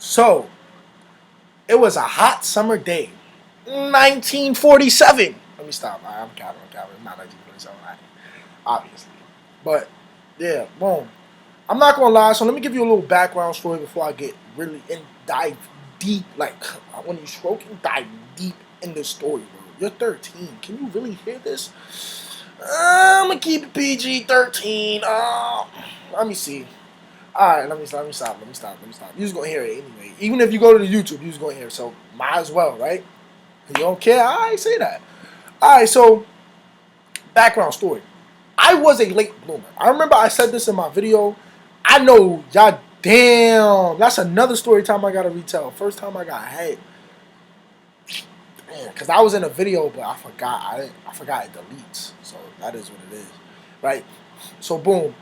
So, it was a hot summer day. 1947. Let me stop. I'm counting. I'm not 1947, obviously. But, yeah, boom. I'm not going to lie. So, let me give you a little background story before I get really dive deep. Like, when you're stroking, dive deep in the story, bro. You're 13. Can you really hear this? I'm going to keep it PG 13. Let me see. Alright, let me stop. You just gonna hear it anyway. Even if you go to the YouTube, you just gonna hear it. So might as well, right? You don't care? I say that. Alright, so background story. I was a late bloomer. I remember I said this in my video. I know y'all damn. That's another story time I gotta retell. First time I got head. Man, cause I was in a video, but I forgot. I forgot it deletes. So that is what it is. Right? So boom.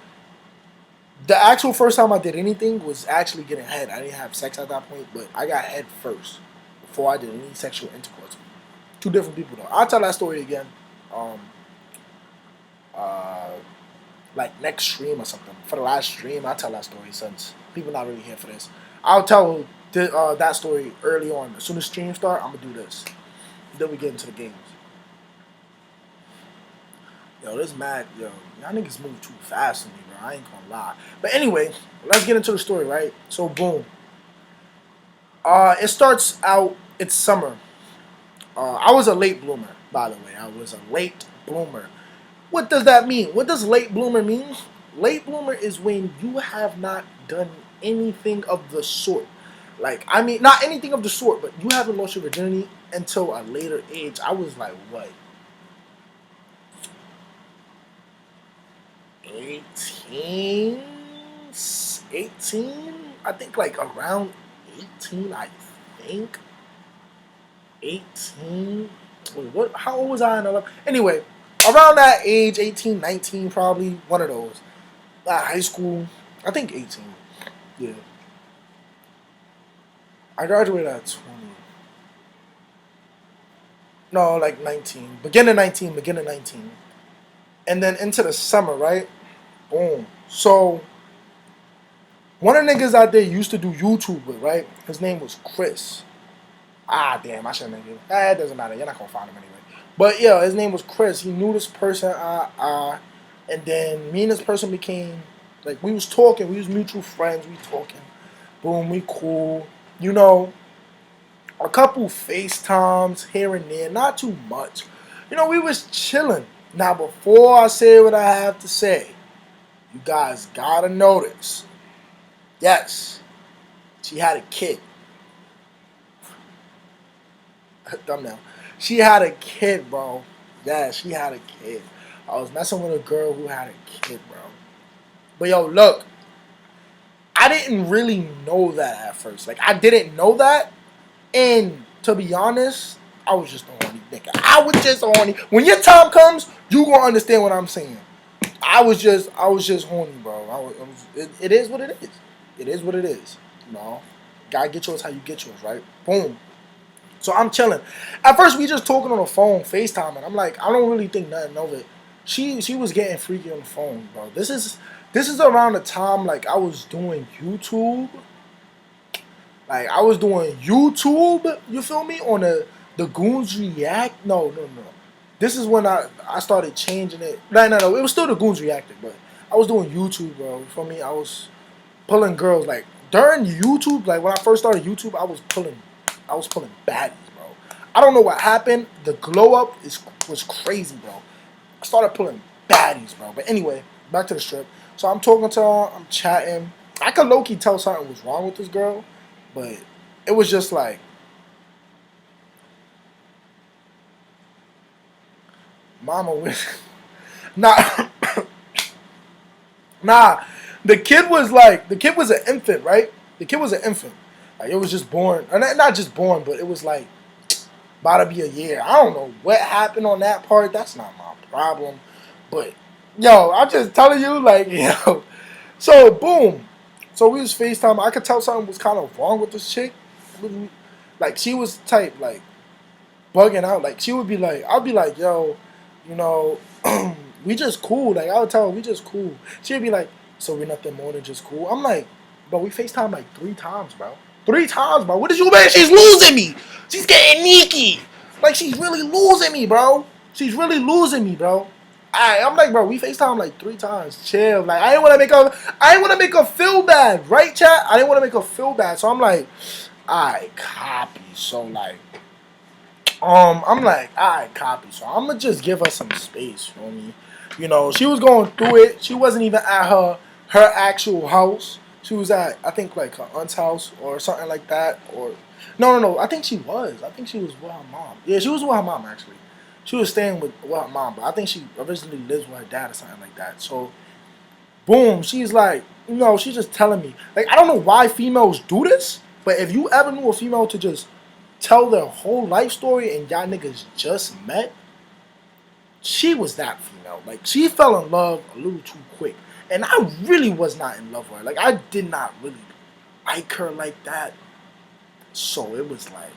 The actual first time I did anything was actually getting head. I didn't have sex at that point, but I got head first before I did any sexual intercourse. Two different people though. I'll tell that story again. Um, uh, like next stream or something. For the last stream, I'll tell that story since people not really here for this. I'll tell that story early on. As soon as stream start, I'm gonna do this. Then we get into the games. Yo, this mad, yo, y'all niggas move too fast for me, bro. I ain't gonna lie. But anyway, let's get into the story, right? So boom. It starts out, it's summer. I was a late bloomer, by the way. I was a late bloomer. What does that mean? What does late bloomer mean? Late bloomer is when you have not done anything of the sort. Like, I mean, not anything of the sort, but you haven't lost your virginity until a later age. I was like, what? 18? 18? I think like around 18, I think. 18? Wait, what? How old was I in 11? Anyway, around that age, 18, 19, probably, one of those. High school, I think 18. Yeah. I graduated at 20. No, like 19. Beginning 19. And then into the summer, right? Boom. So, one of the niggas out there used to do YouTube with, right? His name was Chris. Ah, damn, I shouldn't have given. It doesn't matter. You're not gonna find him anyway. But yeah, his name was Chris. He knew this person, and then me and this person became like we was talking. We was mutual friends. We talking. Boom, we cool. You know, a couple FaceTimes here and there, not too much. You know, we was chilling. Now, before I say what I have to say, you guys gotta notice. Yes, she had a kid. Thumbnail. She had a kid, bro. Yeah, she had a kid. I was messing with a girl who had a kid, bro. But yo, look, I didn't really know that at first. Like, I didn't know that. And to be honest, I was just a horny nigga. I was just horny. When your time comes, you gonna understand what I'm saying. I was just horny, bro. It is what it is. It is what it is. You know, gotta get yours how you get yours, right? Boom. So I'm chilling. At first, we just talking on the phone, FaceTime, and I'm like, I don't really think nothing of it. She was getting freaky on the phone, bro. This is around the time like I was doing YouTube. Like I was doing YouTube, you feel me? On the Goons React. No. This is when I started changing it. No. It was still the Goons Reacted, but I was doing YouTube, bro. You feel me? I was pulling girls like during YouTube, like when I first started YouTube, I was pulling baddies, bro. I don't know what happened. The glow up was crazy, bro. I started pulling baddies, bro. But anyway, back to the strip. So I'm talking to her, I'm chatting. I could low key tell something was wrong with this girl, but it was just like, mama was nah, nah. The kid was an infant, right? The kid was an infant. Like it was just born, or not just born, but it was like about to be a year. I don't know what happened on that part. That's not my problem. But yo, I'm just telling you, like, yo. So boom. So we was FaceTime. I could tell something was kind of wrong with this chick. Like she was type like bugging out. Like she would be like, I'll be like, yo, you know, we just cool. Like I would tell her we just cool. She'd be like, so we're nothing more than just cool. I'm like, but we FaceTime like 3 times, bro. 3 times, bro. What did you mean? She's losing me. She's getting sneaky. Like, she's really losing me, bro. She's really losing me, bro. I'm like, bro, we FaceTime like 3 times. Chill. Like, I didn't want to make her feel bad, right, chat? I didn't want to make her feel bad. So I'm like, alright, copy. So like, I'm like, alright, copy. So I'm gonna just give her some space, you know me? You know, she was going through it. She wasn't even at her actual house. She was at, I think, like her aunt's house or something like that. Or no. I think she was. I think she was with her mom. Yeah, she was with her mom actually. She was staying with her mom, but I think she originally lives with her dad or something like that. So, boom, she's like, you know, she's just telling me. Like, I don't know why females do this, but if you ever knew a female to just tell their whole life story and y'all niggas just met, she was that female. Like, she fell in love a little too quick. And I really was not in love with her. Like, I did not really like her like that. So it was like,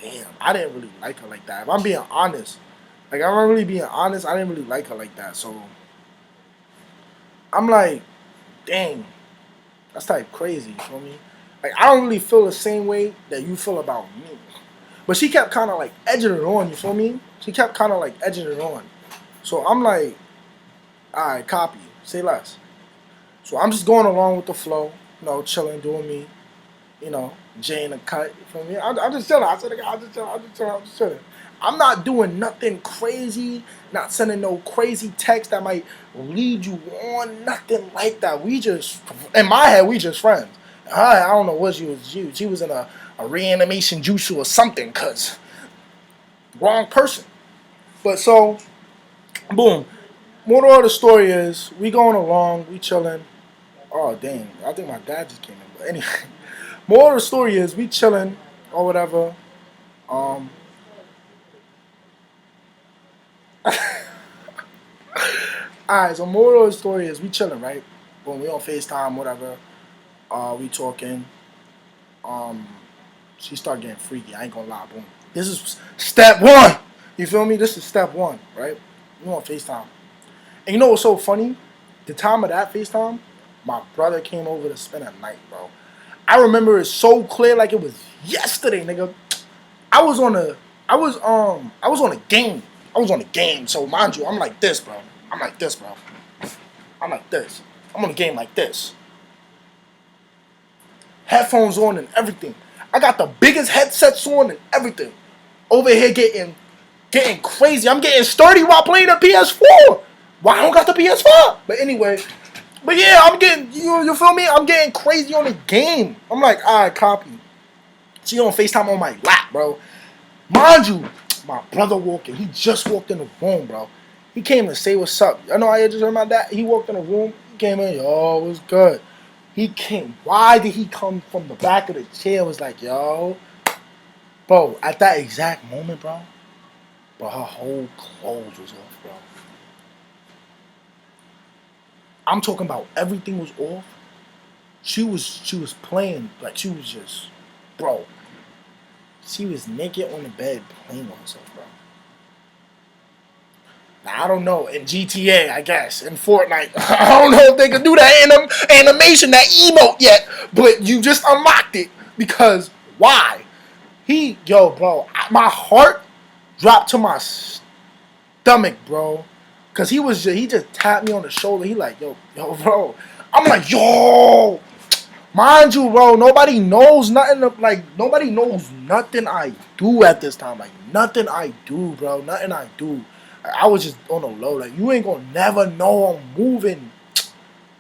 damn, I didn't really like her like that. If I'm being honest, like, I'm really being honest, I didn't really like her like that. So I'm like, dang, that's type crazy, you feel me? Like, I don't really feel the same way that you feel about me. But she kept kind of like edging it on, you feel me? She kept kind of like edging it on. So I'm like, alright, copy, say less. So I'm just going along with the flow, you know, chilling, doing me, you know, Jay in the cut, you feel me? I'm just chilling. I said, I'm just chilling. I'm not doing nothing crazy, not sending no crazy text that might lead you on, nothing like that. We just, in my head, we just friends. I don't know what she was. She was in a reanimation jutsu or something, cause wrong person. But so, boom. Moral of the story is, we going along, we chilling. Oh dang, I think my dad just came in. But anyway, moral of the story is, we chilling or whatever. Um, Alright, so moral of the story is, we chilling, right? When we on FaceTime, whatever. We talking. Um, she started getting freaky. I ain't gonna lie, boom. This is step one. You feel me? This is step one, right? We on FaceTime. And you know what's so funny? The time of that FaceTime, my brother came over to spend a night, bro. I remember it so clear, like it was yesterday, nigga. I was on a, I was on a game. I was on a game. So mind you, I'm like this, bro. I'm like this, bro. I'm like this. I'm on a game like this. Headphones on and everything. I got the biggest headsets on and everything. Over here getting crazy. I'm getting sturdy while playing the PS4. Why I don't got the PS4? But anyway, but yeah, I'm getting, you feel me? I'm getting crazy on the game. I'm like, alright, copy. She on FaceTime on my lap, bro. Mind you, my brother walking. He just walked in the room, bro. He came to say what's up. I know I just heard my dad. He walked in the room. He came in, yo, what's good? He came. Why did he come from the back of the chair? Was like, yo, bro. At that exact moment, bro, her whole clothes was off, bro. I'm talking about everything was off. She was playing like she was just, bro. She was naked on the bed playing with herself, bro. Now, I don't know, in GTA, I guess, in Fortnite, I don't know if they could do that animation, that emote yet, but you just unlocked it, because why? Yo, bro, my heart dropped to my stomach, bro, because he just tapped me on the shoulder. He like, yo, bro. I'm like, yo, mind you, bro, nobody knows nothing, nobody knows nothing I do at this time, like, nothing I do, bro, nothing I do. I was just on the low, like, you ain't gonna never know I'm moving,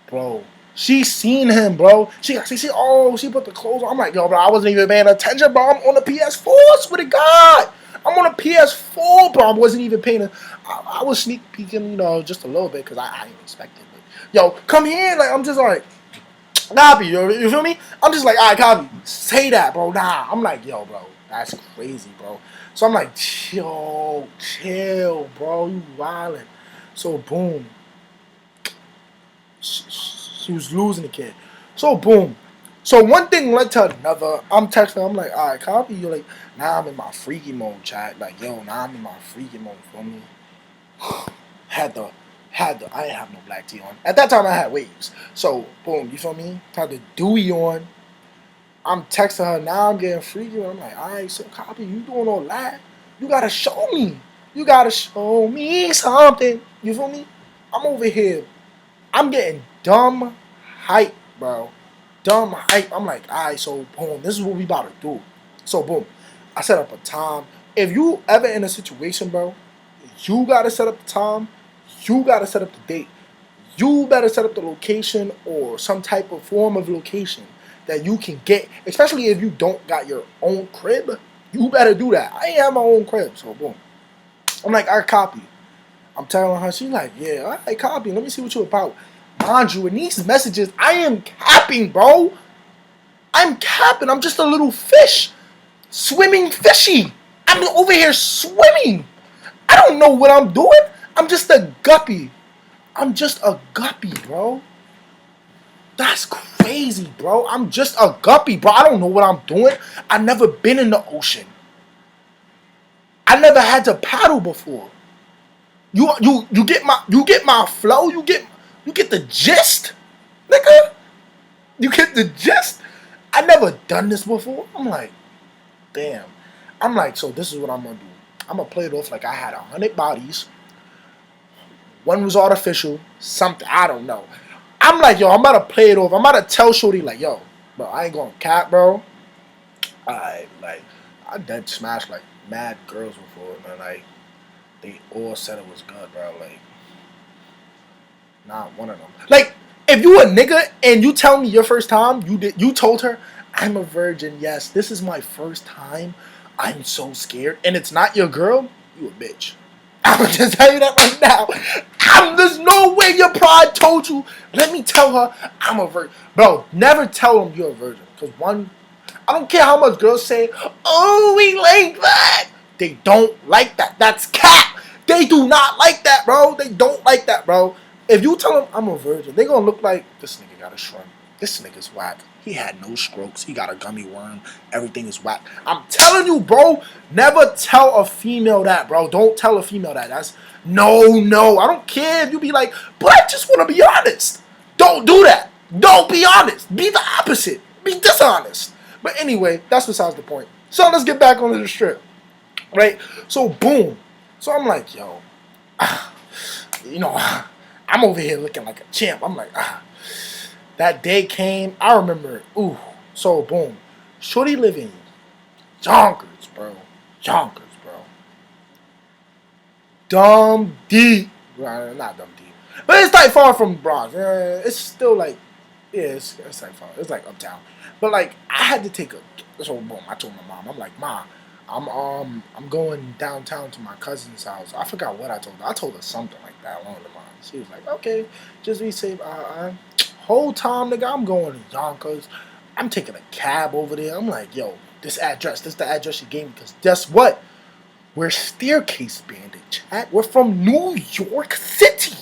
bro. She seen him, bro. She put the clothes on. I'm like, yo, bro, I wasn't even paying attention, bro. I'm on the PS4, swear to God. I'm on a PS4, bro. I wasn't even paying I was sneak peeking, just a little bit, because I didn't expect it. But, yo, come here. Like, I'm just like, copy, you feel me? I'm just like, all right, copy. Say that, bro. Nah. I'm like, yo, bro, that's crazy, bro. So I'm like, chill, bro. You wildin'. So, boom. She was losing the kid. So, boom. So, one thing led to another. I'm texting. I'm like, all right, copy. You're like, nah, I'm in my freaky mode, chat. Like, yo, nah, I'm in my freaky mode, feel me? I didn't have no black tea on. At that time, I had waves. So, boom, you feel me? Had the dewy on. I'm texting her now. I'm getting freaky. I'm like, all right, so copy. You doing all that? You gotta show me. You gotta show me something. You feel me? I'm over here. I'm getting dumb hype, bro. Dumb hype. I'm like, all right, so boom. This is what we about to do. So boom. I set up a time. If you ever in a situation, bro, you gotta set up the time. You gotta set up the date. You better set up the location or some type of form of location that you can get, especially if you don't got your own crib. You better do that. I ain't have my own crib, so boom. I'm like, I copy. I'm telling her, she's like, yeah, all right, copy. Let me see what you about. Mind you, in these messages, I am capping, bro. I'm capping. I'm just a little fish. Swimming fishy. I'm over here swimming. I don't know what I'm doing. I'm just a guppy. I'm just a guppy, bro. That's crazy, bro. I'm just a guppy, bro. I don't know what I'm doing. I've never been in the ocean. I never had to paddle before. You get my flow. You get the gist, nigga. You get the gist. I never done this before. I'm like, damn. I'm like, so this is what I'm gonna do. I'm gonna play it off like I had 100 bodies. One was artificial. Something I don't know. I'm like, yo, I'm about to play it off. I'm about to tell Shorty like, yo, bro, I ain't going cap, bro. I dead smashed like mad girls before, man. Like, they all said it was good, bro. Like, not one of them. Like, if you a nigga and you tell me your first time, you told her, I'm a virgin. Yes, this is my first time. I'm so scared, and it's not your girl. You a bitch. I'm gonna just tell you that right now. There's no way your pride told you. Let me tell her I'm a virgin, bro. Never tell them you're a virgin, cause one, I don't care how much girls say, oh, we like that. They don't like that. That's cap. They do not like that, bro. They don't like that, bro. If you tell them I'm a virgin, they gonna look like this nigga got a shrimp. This nigga's whack. He had no strokes. He got a gummy worm. Everything is whack. I'm telling you, bro. Never tell a female that, bro. Don't tell a female that. That's no. I don't care if you be like, but I just want to be honest. Don't do that. Don't be honest. Be the opposite. Be dishonest. But anyway, that's besides the point. So let's get back onto the strip, right? So boom. So I'm like, yo, you know, I'm over here looking like a champ. I'm like, that day came. I remember it. Ooh. So boom. Shorty live in Yonkers, bro. Yonkers, bro. Dumb deep. Well, not dumb deep. But it's like far from Bronx. It's still like, yeah, it's like far. It's like uptown. But like, I had to take a. So boom. I told my mom. I'm like, Ma, I'm going downtown to my cousin's house. I forgot what I told her. I told her something like that along the lines. She was like, okay, just be safe. Whole time, nigga, I'm going to Yonkers. I'm taking a cab over there. I'm like, yo, this is the address she gave me. Because guess what? We're staircase bandit, chat. We're from New York City.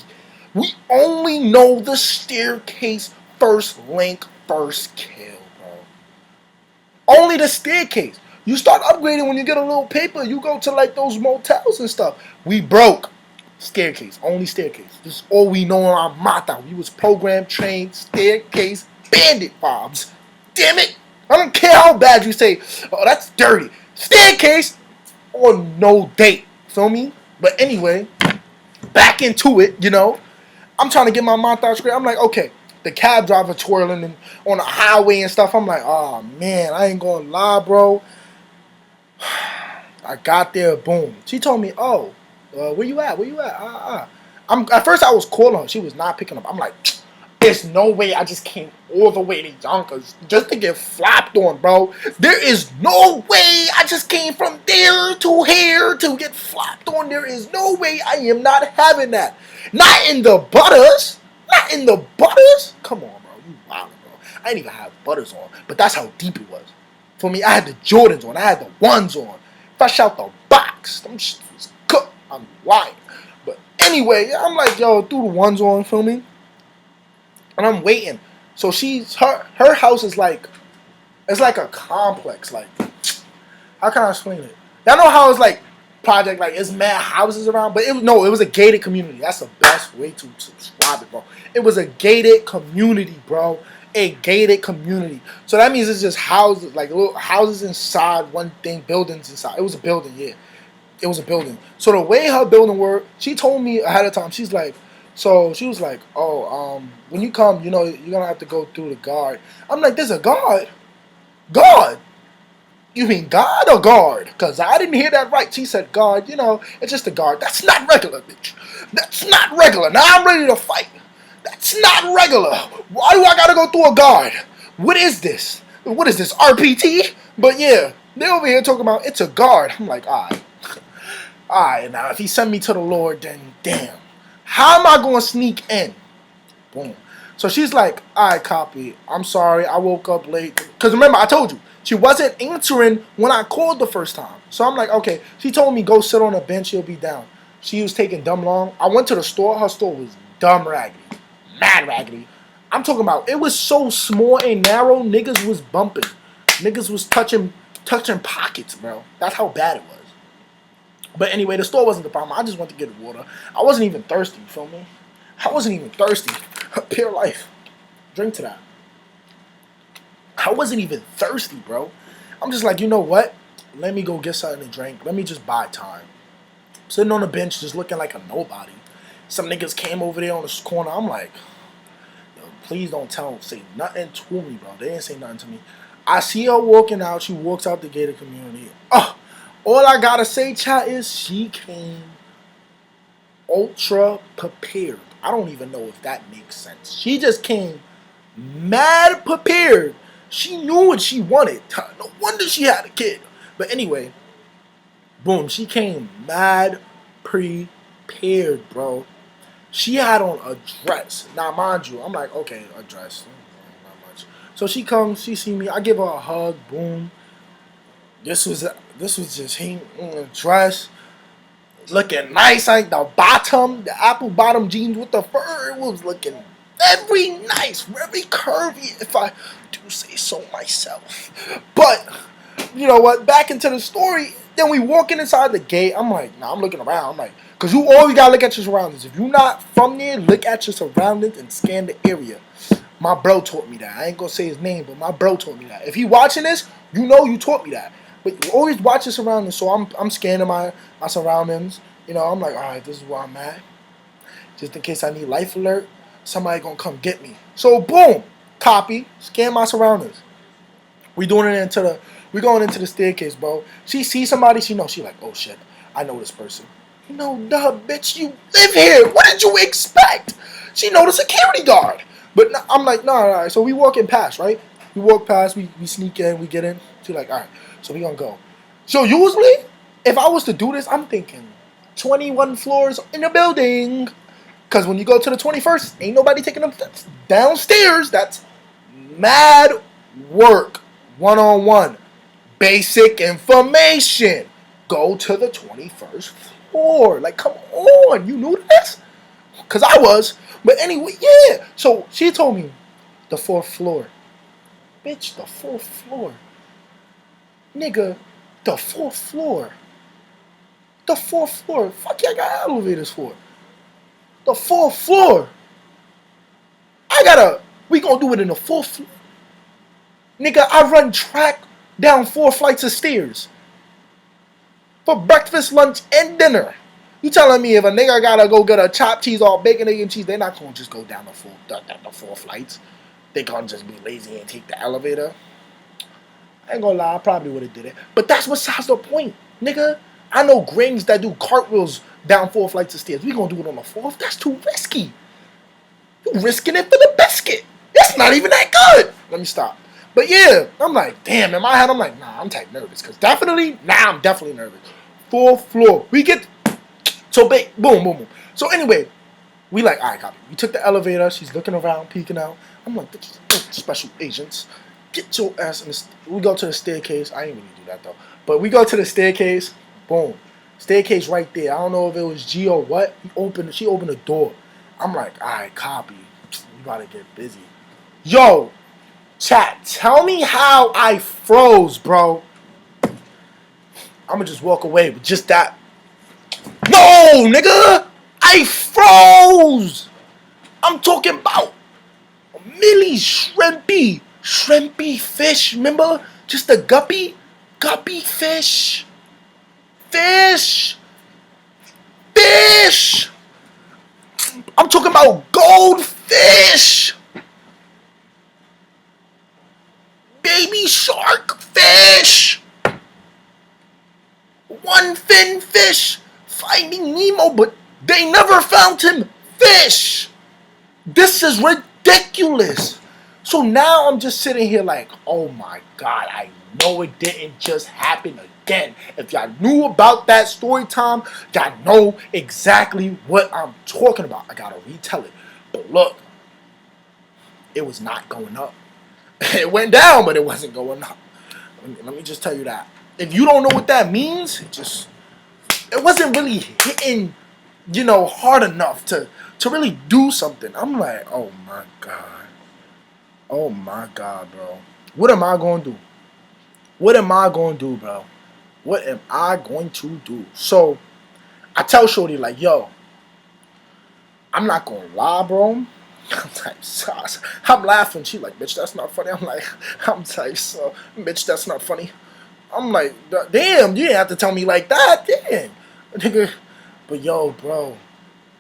We only know the staircase, first link, first kill, bro. Only the staircase. You start upgrading when you get a little paper. You go to like those motels and stuff. We broke. Staircase. Only staircase. This is all we know on our mata. We was programmed, trained, staircase, bandit vibes. Damn it. I don't care how bad you say, oh, that's dirty. Staircase or no date. Feel me? But anyway, back into it, you know. I'm trying to get my mata straight. I'm like, okay. The cab driver twirling and on the highway and stuff. I'm like, oh man, I ain't gonna lie, bro. I got there, boom. She told me, oh, where you at? Where you at? At first I was calling her. She was not picking up. I'm like, there's no way I just came all the way to Yonkers just to get flopped on, bro. There is no way I just came from there to here to get flopped on. There is no way. I am not having that. Not in the butters. Not in the butters. Come on, bro. You wild, bro. I didn't even have butters on, but that's how deep it was. For me, I had the Jordans on. I had the ones on. Fresh out the box. Them shit was cooked. I'm lying. But anyway, I'm like, yo, threw the ones on, feel me? And I'm waiting. So her house is like, it's like a complex. Like, how can I explain it? Y'all know how it's like project, like it's mad houses around, but it was a gated community. That's the best way to describe it, bro. It was a gated community, bro. a gated community. So that means it's just houses, like little houses inside one thing, buildings inside. It was a building, yeah. It was a building. So the way her building worked, she told me ahead of time. She's like, so she was like, oh, when you come, you're gonna have to go through the guard. I'm like, there's a guard. God. You mean God or guard? Because I didn't hear that right. She said guard, it's just a guard. That's not regular, bitch. That's not regular. Now I'm ready to fight. That's not regular. Why do I gotta go through a guard? What is this? What is this, RPT? But yeah, they're over here talking about it's a guard. I'm like, alright. Alright, now if he send me to the Lord, then damn. How am I going to sneak in? Boom. So she's like, alright, copy. I'm sorry, I woke up late. Because remember, I told you, she wasn't answering when I called the first time. So I'm like, okay. She told me, go sit on a bench, she'll be down. She was taking dumb long. I went to the store, her store was dumb raggedy. Mad raggedy. I'm talking about, it was so small and narrow, niggas was bumping. Niggas was touching pockets, bro. That's how bad it was. But anyway, the store wasn't the problem. I just went to get water. I wasn't even thirsty, you feel me? I wasn't even thirsty. Pure life. Drink to that. I wasn't even thirsty, bro. I'm just like, you know what? Let me go get something to drink. Let me just buy time. Sitting on the bench just looking like a nobody. Some niggas came over there on the corner. I'm like, yo, please don't say nothing to me, bro. They didn't say nothing to me. I see her walking out. She walks out the gated community. All I gotta say, chat, is she came ultra prepared. I don't even know if that makes sense. She just came mad prepared. She knew what she wanted. No wonder she had a kid. But anyway, boom, she came mad prepared, bro. She had on a dress. Now, mind you, I'm like, okay, a dress. Not much. So she comes, she see me. I give her a hug, boom. This was just him in a dress, looking nice. Like the apple bottom jeans with the fur, it was looking very nice, very curvy, if I do say so myself. But you know what? Back into the story. Then we walking inside the gate. I'm like, nah, I'm looking around. I'm like, cause you always gotta look at your surroundings. If you're not from there, look at your surroundings and scan the area. My bro taught me that. I ain't gonna say his name, but my bro taught me that. If he watching this, you taught me that. But you always watch your surroundings. So I'm scanning my surroundings. I'm like, all right, this is where I'm at. Just in case I need life alert, somebody gonna come get me. So boom, copy, scan my surroundings. We going into the staircase, bro. She sees somebody, she knows. She like, oh shit, I know this person. Duh, bitch, you live here. What did you expect? She know the security guard. But I'm like, no, all right. So we walking past, right? We walk past, we sneak in, we get in. She like, all right, so we gonna go. So usually, if I was to do this, I'm thinking 21 floors in the building. Because when you go to the 21st, ain't nobody taking them steps downstairs. That's mad work. One-on-one. Basic information. Go to the 21st floor. Like, come on. You knew this? Because I was. But anyway, yeah. So she told me the 4th floor. Bitch, the 4th floor. Nigga, the 4th floor. The 4th floor. Fuck yeah, I got elevators for. The 4th floor. We gonna do it in the 4th floor. Nigga, I run track down 4 flights of stairs. For breakfast, lunch, and dinner. You telling me if a nigga gotta go get a chopped cheese or bacon, egg, and cheese, they're not gonna just go down the 4 flights. They gonna just be lazy and take the elevator. I ain't gonna lie, I probably would have did it. But that's besides the point, nigga. I know grings that do cartwheels down 4 flights of stairs. We gonna do it on the 4th? That's too risky. You risking it for the biscuit. It's not even that good. Let me stop. But yeah, I'm like, damn, in my head, I'm like, nah, I'm type nervous. Because I'm definitely nervous. 4th floor. We get, so big, boom, boom, boom. So anyway, we like, all right, copy. We took the elevator. She's looking around, peeking out. I'm like, special agents. Get your ass in the, we go to the staircase. I ain't really do that though. But we go to the staircase. Boom. Staircase right there. I don't know if it was G or what. She opened the door. I'm like, all right, copy. We gotta get busy. Yo, chat, tell me how I froze, bro. I'ma just walk away with just that. No, nigga! I froze! I'm talking about Millie's shrimpy fish. Remember, just a guppy fish, fish, fish. I'm talking about goldfish, baby shark fish, one fin fish, Finding Nemo, but they never found him. Fish. This is ridiculous. So now I'm just sitting here like, oh my God, I know it didn't just happen again. If y'all knew about that story time, y'all know exactly what I'm talking about. I gotta retell it. But look, it was not going up. It went down, but it wasn't going up. Let me just tell you that. If you don't know what that means, it wasn't really hitting, hard enough to really do something. I'm like, oh my God. Oh my God, bro. What am I going to do? What am I going to do, bro? What am I going to do? So, I tell Shorty, like, yo, I'm not going to lie, bro. I'm like, sus. I'm laughing. She like, bitch, that's not funny. I'm like, so, bitch, that's not funny. I'm like, damn, you didn't have to tell me like that. Damn. Nigga. But yo, bro.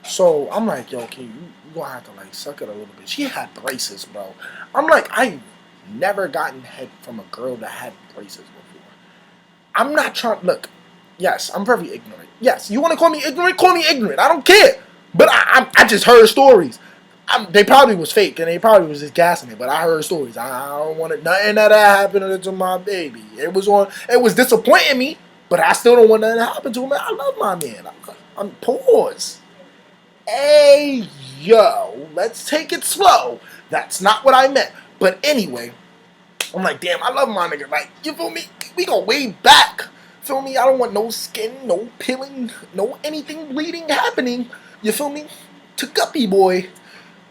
So, I'm like, yo, can you gonna have to like suck it a little bit. She had braces, bro. I'm like, I never gotten head from a girl that had braces before. I'm not trying. Look, yes, I'm very ignorant. Yes, you want to call me ignorant? Call me ignorant. I don't care. But I just heard stories. They probably was fake and they probably was just gassing it. But I heard stories. I don't want it. Nothing that happened to my baby. It was disappointing me. But I still don't want nothing to happen to him. I love my man. I'm pause. Hey, yo, let's take it slow. That's not what I meant. But anyway, I'm like, damn, I love my nigga. Like, you feel me? We go way back. Feel me? I don't want no skin, no peeling, no anything bleeding happening. You feel me? To Guppy boy.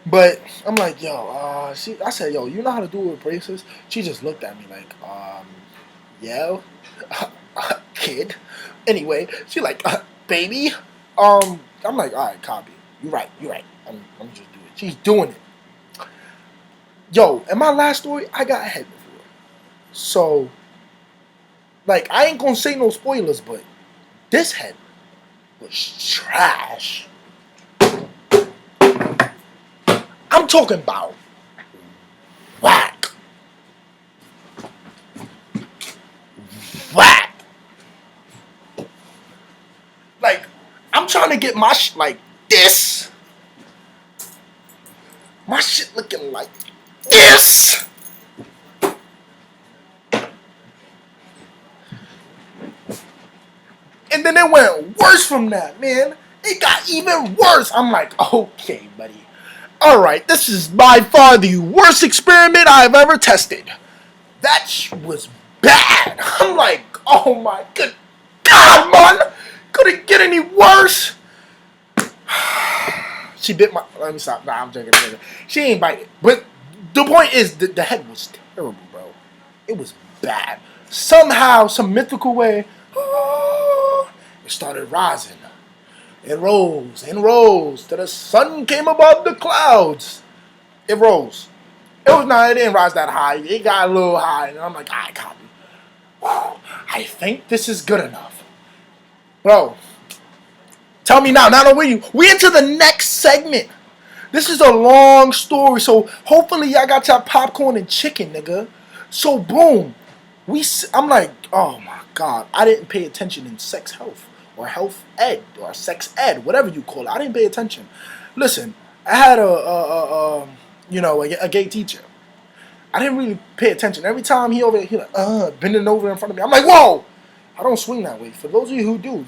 But I'm like, yo, I said, yo, you know how to do it with braces? She just looked at me like, yeah, kid. Anyway, she like, baby. I'm like, all right, copy. You're right. I'm just doing it. She's doing it. Yo, in my last story, I got head before. So, like, I ain't gonna say no spoilers, but this head was trash. I'm talking about whack. Whack. Like, I'm trying to get my shit like this. My shit looking like this. And then it went worse from that, man. It got even worse. I'm like, okay, buddy. Alright, this is by far the worst experiment I've ever tested. That was bad. I'm like, oh my good God, man. Could it get any worse? She bit my... Let me stop. Nah, I'm joking. She ain't bite it. But the point is, the head was terrible, bro. It was bad. Somehow, some mythical way, it started rising. It rose and rose till the sun came above the clouds. It rose. It didn't rise that high. It got a little high. And I'm like, all right, copy. I think this is good enough. Bro, tell me now. Now, we into the next segment. This is a long story, so hopefully y'all got your popcorn and chicken, nigga. So boom, I'm like, oh my God, I didn't pay attention in sex health or health ed or sex ed, whatever you call it. I didn't pay attention. Listen, I had a gay teacher. I didn't really pay attention. Every time he like bending over in front of me, I'm like, whoa! I don't swing that way. For those of you who do,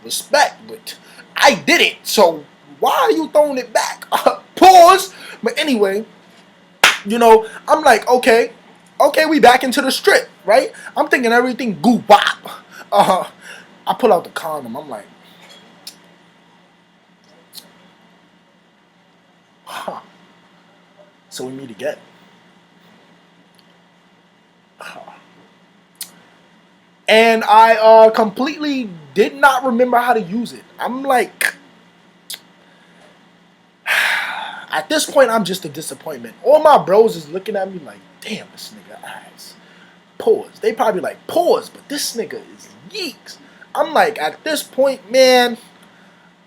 respect, but I did it. So why are you throwing it back? Pause. But anyway, I'm like, okay, we back into the strip, right? I'm thinking everything goo bop. I pull out the condom. I'm like, huh. So we meet again. And I completely did not remember how to use it. I'm like, At this point, I'm just a disappointment. All my bros is looking at me like, damn, this nigga ass. Pause. They probably like, pause, but this nigga is yeeks. I'm like, at this point, man,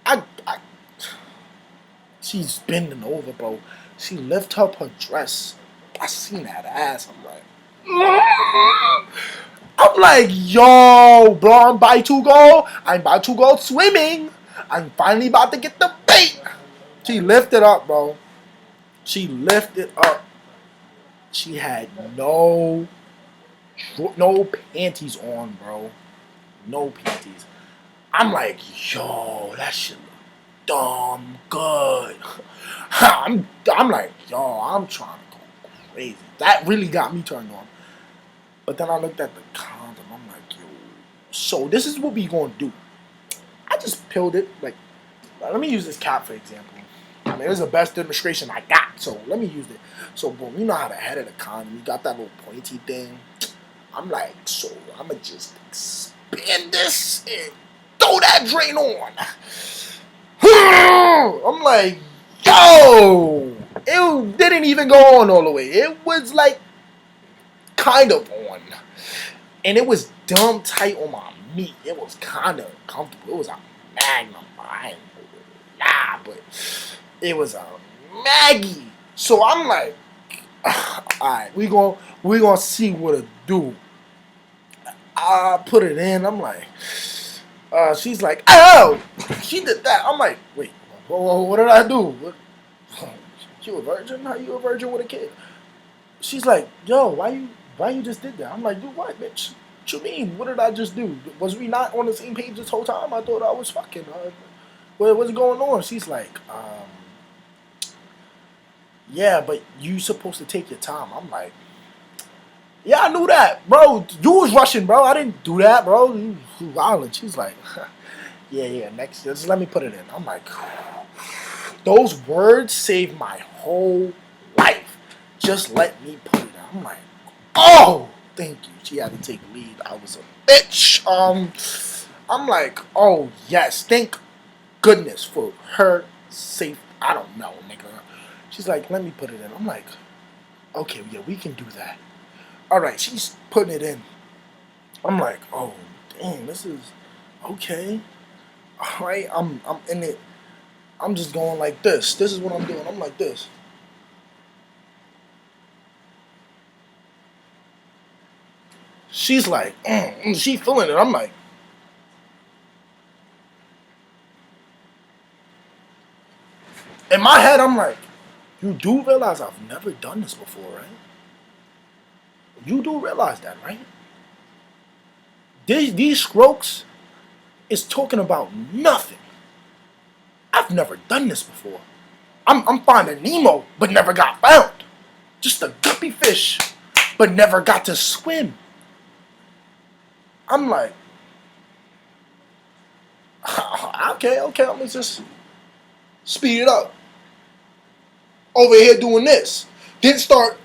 I she's bending over, bro. She lift up her dress. I seen that ass. I'm like, yo, bro, I'm about to go. I'm about to go swimming. I'm finally about to get the bait. She lifted up, bro. She lifted up. She had no panties on, bro. No panties. I'm like, yo, that shit look dumb good. I'm like, yo, I'm trying to go crazy. That really got me turned on. But then I looked at the condom. I'm like, yo, so this is what we gonna do. I just peeled it. Like, let me use this cap for example. I mean, it was the best demonstration I got, so let me use it. So, boom, you know how the head of the condom, you got that little pointy thing. I'm like, so I'm gonna just expand this and throw that drain on. I'm like, yo, it didn't even go on all the way. It was like kind of on, and it was dumb tight on my meat. It was kind of comfortable. It was a Magnum. I ain't nah, but it was a Maggie. So I'm like, all right, we gonna see what it do. I put it in. I'm like, she's like, oh, she did that. I'm like, wait, what did I do? You a virgin? How you a virgin with a kid? She's like, yo, why you just did that? I'm like, do what, bitch? What you mean? What did I just do? Was we not on the same page this whole time? I thought I was fucking. What's going on? She's like, yeah, but you supposed to take your time. I'm like, yeah, I knew that, bro. You was rushing, bro. I didn't do that, bro. You violent. She's like, yeah. Next, just let me put it in. I'm like, those words saved my whole life. Just let me put it in. I'm like, oh, thank you. She had to take the lead. I was a bitch. I'm like, oh yes, thank goodness for her safe. I don't know, nigga. She's like, let me put it in. I'm like, okay, yeah, we can do that. All right, she's putting it in. I'm like, oh, dang, this is okay. All right, I'm in it. I'm just going like this. This is what I'm doing. I'm like this. She's like, she feeling it. I'm like, in my head, I'm like, you do realize I've never done this before, right? You do realize that, right? These strokes is talking about nothing. I've never done this before. I'm finding Nemo, but never got found. Just a guppy fish, but never got to swim. I'm like, okay, I'm gonna just speed it up. Over here doing this. Didn't start,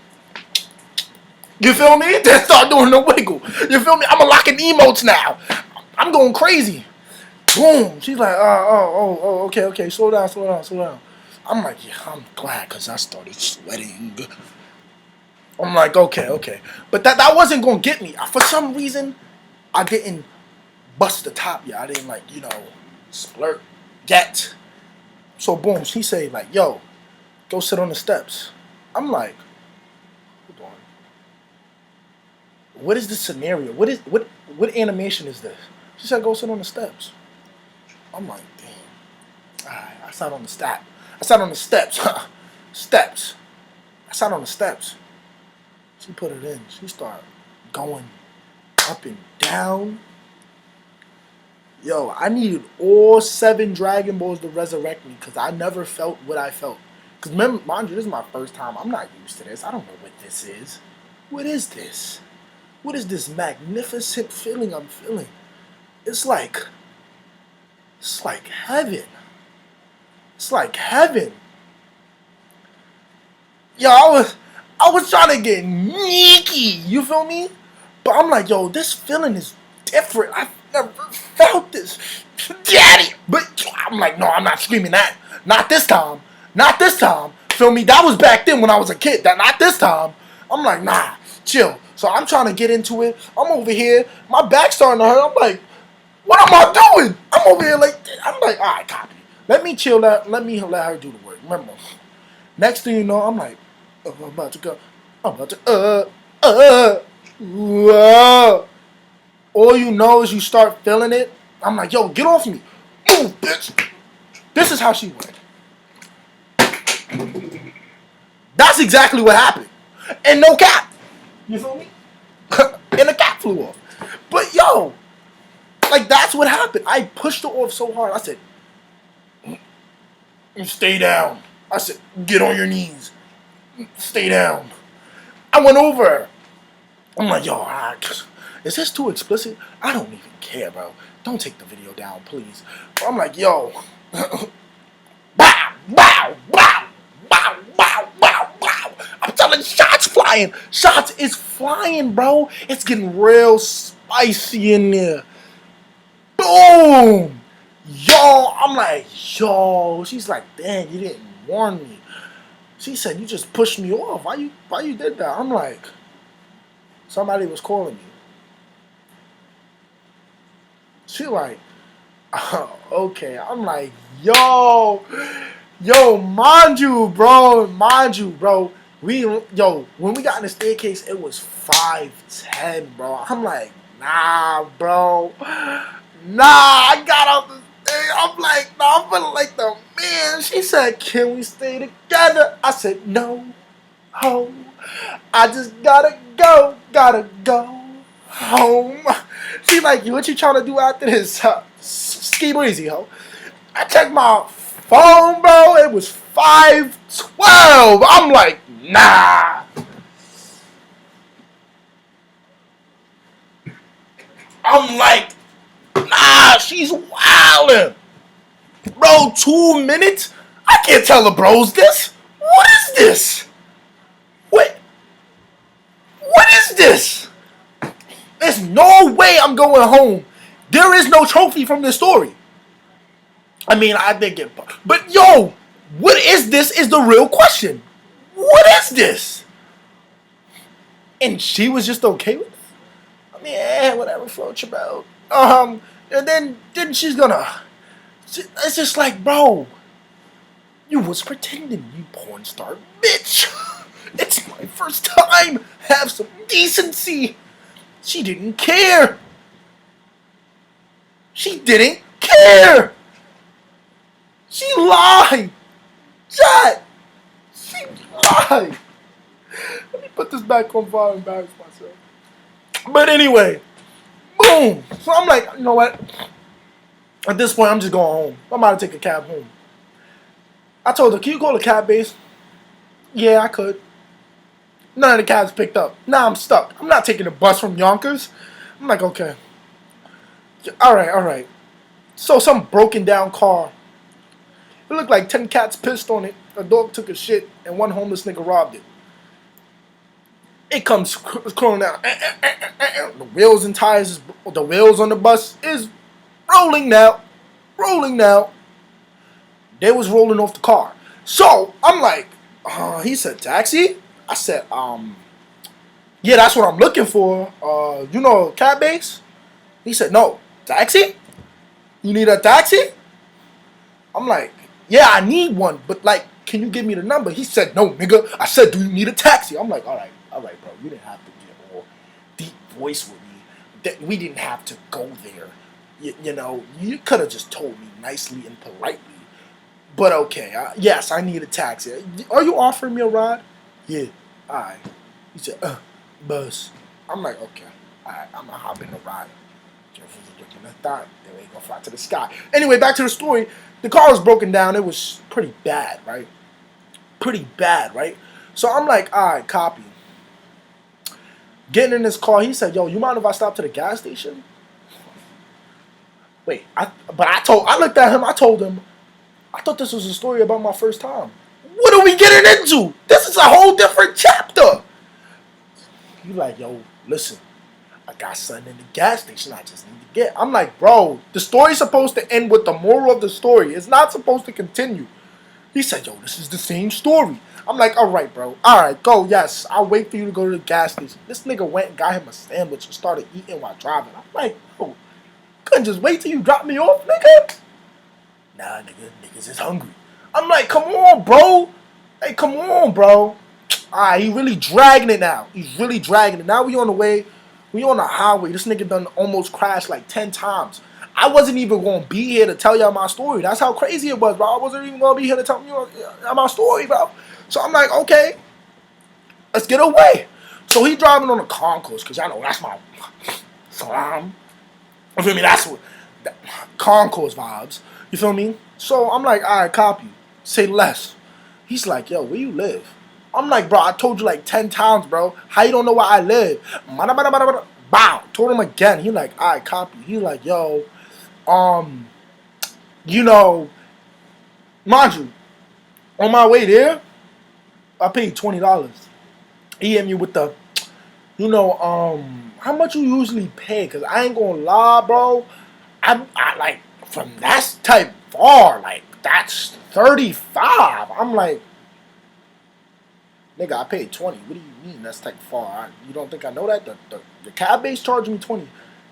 you feel me? Didn't start doing the wiggle. You feel me? I'm unlocking emotes now. I'm going crazy. Boom. She's like, okay, slow down. I'm like, yeah, I'm glad because I started sweating. I'm like, okay. But that wasn't going to get me. For some reason, I didn't bust the top yet. I didn't splurt yet. So boom, she say like, yo, go sit on the steps. I'm like, hold on. What is the scenario? What animation is this? She said, go sit on the steps. I'm like, damn. Alright, I sat on the step. I sat on the steps. Steps. I sat on the steps. She put it in. She started going up and down. Yo, I needed all 7 Dragon Balls to resurrect me because I never felt what I felt. Because mind you, this is my first time. I'm not used to this. I don't know what this is. What is this? What is this magnificent feeling I'm feeling? It's like heaven. It's like heaven. Yo, I was trying to get sneaky, you feel me? But I'm like, yo, this feeling is different. I've never felt this. Daddy! But I'm like, no, I'm not screaming that. Not this time. Not this time. feel me? That was back then when I was a kid. That not this time. I'm like, nah, chill. So I'm trying to get into it. I'm over here. My back's starting to hurt. I'm like, what am I doing? I'm over here like, I'm like, all right, copy. Let me chill out. Let her do the work. Remember, next thing you know, I'm like, oh, I'm about to go. I'm about to, whoa. All you know is you start feeling it. I'm like, yo, get off me. Move, bitch. This is how she went. That's exactly what happened. And no cap. You feel me? And the cap flew off. But yo, like that's what happened. I pushed her off so hard. I said, stay down. I said, get on your knees. Stay down. I went over her. I'm like, yo, is this too explicit? I don't even care, bro. Don't take the video down, please. I'm like, yo. Wow, wow, wow, wow, wow, wow, wow. I'm telling you, shots flying. Shots is flying, bro. It's getting real spicy in there. Boom. Yo, I'm like, yo. She's like, dang, you didn't warn me. She said, you just pushed me off. Why you did that? I'm like, somebody was calling me. She like, oh, okay. I'm like, yo, mind you, bro. When we got in the staircase, it was 5'10", bro. I'm like, nah, bro. Nah, I got out the thing. I'm like, nah, I'm feeling like the man. She said, can we stay together? I said, no. Ho. I just gotta go home. She like, what you trying to do after this? Ski breezy, ho. I checked my phone, bro. It was 5:12. I'm like, nah. I'm like, nah, she's wildin'. Bro, 2 minutes? I can't tell the bros this. What is this? What is this? There's no way I'm going home. There is no trophy from this story. I mean, I think it. But yo, what is this is the real question. What is this? And she was just okay with it. I mean, whatever floats your boat. And then she's gonna. It's just like, bro, you was pretending, you porn star bitch. It's my first time. Have some decency. She didn't care. She didn't care. She lied. Chat. She lied. Let me put this back on fire and embarrass myself. But anyway, boom. So I'm like, you know what? At this point, I'm just going home. I'm about to take a cab home. I told her, can you call the cab base? Yeah, I could. None of the cabs picked up. Now I'm stuck. I'm not taking a bus from Yonkers. I'm like, okay. All right. So some broken down car. It looked like 10 cats pissed on it. A dog took a shit, and one homeless nigga robbed it. It comes crawling down. The wheels and tires, the wheels on the bus is rolling now. They was rolling off the car. So I'm like, he said taxi? I said, yeah, that's what I'm looking for. You know, cab base? He said, no, taxi? You need a taxi? I'm like, yeah, I need one, but like, can you give me the number? He said, no, nigga. I said, do you need a taxi? I'm like, all right, bro. You didn't have to get all deep voice with me. We didn't have to go there. You know, you could have just told me nicely and politely. But okay, yes, I need a taxi. Are you offering me a ride? Yeah, all right. He said, bus. I'm like, okay, all right, I'm gonna hop in the ride. Then we gonna fly to the sky. Anyway, back to the story. The car was broken down. It was pretty bad, right? So I'm like, all right, copy. Getting in this car, he said, yo, you mind if I stop to the gas station? Wait, I looked at him, I told him, I thought this was a story about my first time. What are we getting into? This is a whole different chapter. You like, yo, listen, I got something in the gas station I just need to get. I'm like, bro, the story's supposed to end with the moral of the story. It's not supposed to continue. He said, yo, this is the same story. I'm like, all right, bro. All right, go. Yes, I'll wait for you to go to the gas station. This nigga went and got him a sandwich and started eating while driving. I'm like, yo, couldn't just wait till you drop me off, nigga? Nah, nigga, niggas is hungry. I'm like, come on, bro. Hey, come on, bro. Alright, he really dragging it now. He's really dragging it. Now we on the way. We on the highway. This nigga done almost crashed like 10 times. I wasn't even going to be here to tell y'all my story. That's how crazy it was, bro. I wasn't even going to be here to tell you my story, bro. So I'm like, okay, let's get away. So he driving on the concourse, because y'all know that's my salam. You feel me? That's what concourse vibes. You feel me? So I'm like, all right, copy. Say less. He's like, yo, where you live? I'm like, bro, I told you like 10 times, bro. How you don't know where I live? Bow. Told him again. He like, all right, copy. He like, yo, you know, mind you, on my way there, I paid $20. He hit me with the, how much you usually pay? Cause I ain't gonna lie, bro. I like from that type far, like that's 35. I'm like, nigga, I paid 20. What do you mean that's like far? You don't think I know that? The cab base charged me 20.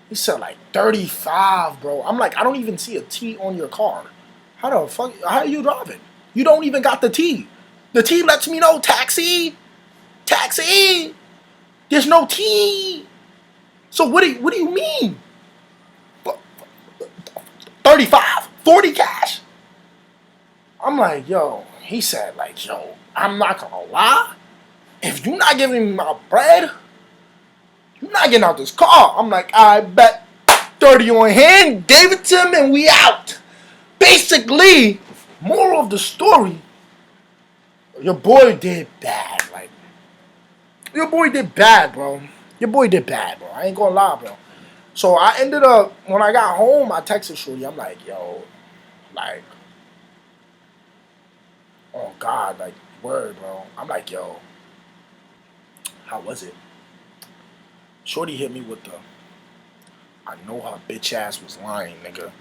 He said like 35, bro. I'm like, I don't even see a T on your car. How the fuck? How are you driving? You don't even got the T. The T lets me know taxi, taxi. There's no T. So what do you mean? 35, 40 cash? I'm like, yo. He said like, yo, I'm not gonna lie. If you're not giving me my bread, you're not getting out this car. I'm like, I bet 30 on hand, gave it to him, and we out. Basically, moral of the story, your boy did bad. Like, your boy did bad, bro. Your boy did bad, bro. I ain't gonna lie, bro. So I ended up, when I got home, I texted Shorty. I'm like, yo, like, oh God, like, word, bro. I'm like, yo, how was it? Shorty hit me with the, I know her bitch ass was lying, nigga.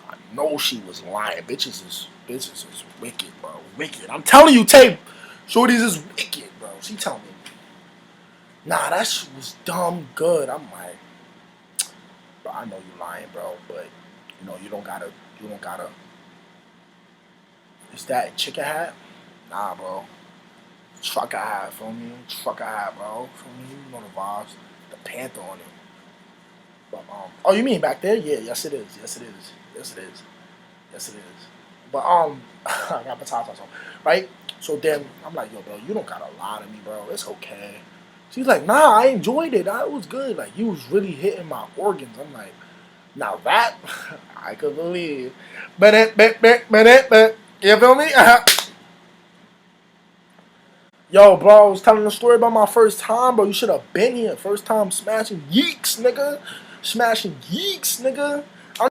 I know she was lying. Bitches is wicked, bro. Wicked. I'm telling you, Tape. Shorty's is wicked, bro. She tell me, nah, that shit was dumb good. I'm like, bro, I know you lying, bro, but you don't gotta. Is that chicken hat? Nah, bro. Trucker hat, feel me? Trucker hat, bro. Feel me? You know the vibes. The panther on it. But, oh, you mean back there? Yeah, yes it is. Yes it is. Yes it is. Yes it is. But I got potatoes on, right? So then I'm like, yo, bro, you don't gotta lie to me, bro. It's okay. She's like, nah, I enjoyed it. It was good. Like you was really hitting my organs. I'm like, now that I could believe. But you feel me? Yo, bro, I was telling a story about my first time, bro. You should have been here. First time smashing yeeks, nigga. Smashing yeeks, nigga.